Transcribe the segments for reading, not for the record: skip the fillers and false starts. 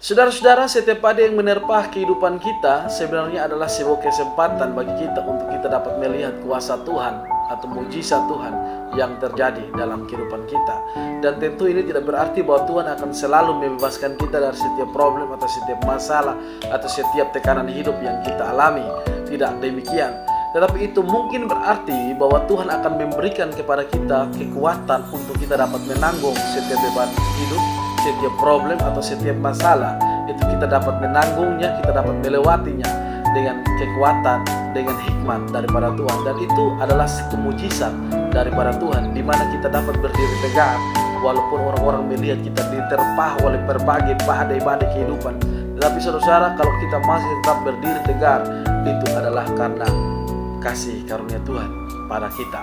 Saudara-saudara, setiap ada yang menerpa kehidupan kita sebenarnya adalah sebuah kesempatan bagi kita untuk kita dapat melihat kuasa Tuhan atau mujizat Tuhan yang terjadi dalam kehidupan kita. Dan tentu ini tidak berarti bahwa Tuhan akan selalu membebaskan kita dari setiap problem atau setiap masalah atau setiap tekanan hidup yang kita alami. Tidak demikian. Tetapi itu mungkin berarti bahwa Tuhan akan memberikan kepada kita kekuatan untuk kita dapat menanggung setiap beban hidup, setiap problem atau setiap masalah. Itu kita dapat menanggungnya, kita dapat melewatinya dengan kekuatan, dengan hikmat daripada Tuhan. Dan itu adalah satu mujizat daripada Tuhan, di mana kita dapat berdiri tegak walaupun orang-orang melihat kita diterpah oleh berbagai badai-badai kehidupan. Tetapi saudara, kalau kita masih tetap berdiri tegak, itu adalah karena kasih karunia Tuhan pada kita.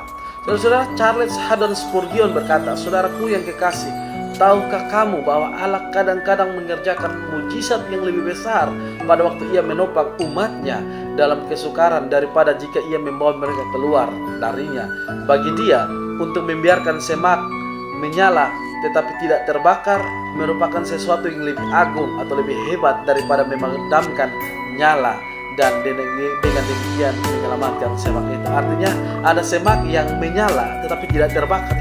Saudara, Charles Haddon Spurgeon berkata, "Saudaraku yang kekasih, tahukah kamu bahwa Allah kadang-kadang mengerjakan mujizat yang lebih besar pada waktu Ia menopang umatnya dalam kesukaran daripada jika Ia membawa mereka keluar darinya. Bagi Dia, untuk membiarkan semak menyala tetapi tidak terbakar merupakan sesuatu yang lebih agung atau lebih hebat daripada memadamkan nyala dan dengan demikian menyelamatkan semak itu." Artinya ada semak yang menyala tetapi tidak terbakar,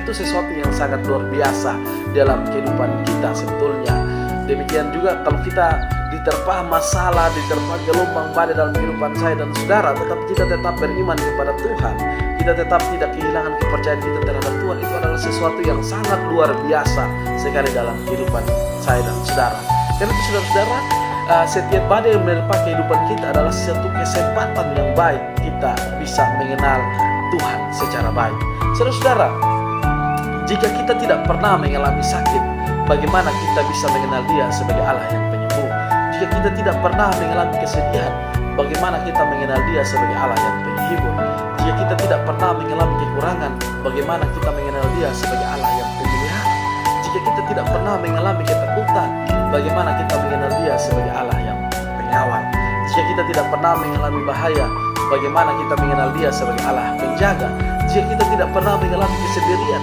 itu sesuatu yang sangat luar biasa dalam kehidupan kita sebetulnya. Demikian juga kalau kita diterpa masalah, diterpa gelombang badai dalam kehidupan saya dan saudara, tetapi kita tetap beriman kepada Tuhan, kita tetap tidak kehilangan kepercayaan kita terhadap Tuhan, itu adalah sesuatu yang sangat luar biasa sekali dalam kehidupan saya dan saudara. Karena itu saudara-saudara, setiap badai yang menerpa kehidupan kita adalah satu kesempatan yang baik kita bisa mengenal Tuhan secara baik. Saudara-saudara, jika kita tidak pernah mengalami sakit, bagaimana kita bisa mengenal Dia sebagai Allah yang penyembuh? Jika kita tidak pernah mengalami kesedihan, bagaimana kita mengenal Dia sebagai Allah yang penghibur? Jika kita tidak pernah mengalami kekurangan, bagaimana kita mengenal Dia sebagai Allah yang pemelihara? Jika kita tidak pernah mengalami ketakutan, bagaimana kita mengenal Dia sebagai Allah yang penyawar? Jika kita tidak pernah mengalami bahaya, bagaimana kita mengenal Dia sebagai Allah penjaga? Jika kita tidak pernah mengalami kesendirian,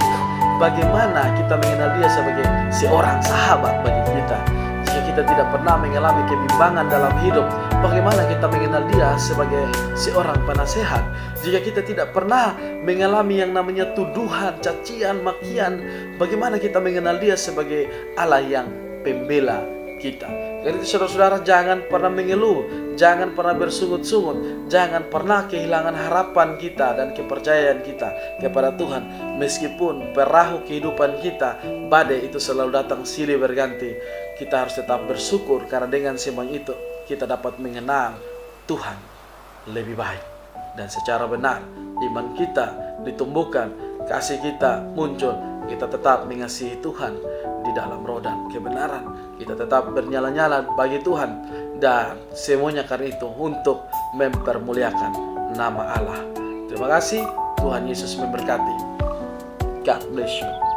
bagaimana kita mengenal Dia sebagai seorang sahabat bagi kita? Jika kita tidak pernah mengalami kebimbangan dalam hidup, bagaimana kita mengenal Dia sebagai seorang penasehat? Jika kita tidak pernah mengalami yang namanya tuduhan, cacian, makian, bagaimana kita mengenal Dia sebagai Allah yang pembela kita? Jadi saudara-saudara, jangan pernah mengeluh, jangan pernah bersungut-sungut, jangan pernah kehilangan harapan kita dan kepercayaan kita kepada Tuhan. Meskipun perahu kehidupan kita, badai itu selalu datang silih berganti, kita harus tetap bersyukur karena dengan semua itu kita dapat mengenal Tuhan lebih baik. Dan secara benar iman kita ditumbuhkan, kasih kita muncul, kita tetap mengasihi Tuhan di dalam roh dan kebenaran. Kita tetap bernyala-nyala bagi Tuhan, dan semuanya karena itu untuk mempermuliakan nama Allah. Terima kasih, Tuhan Yesus memberkati. God bless you.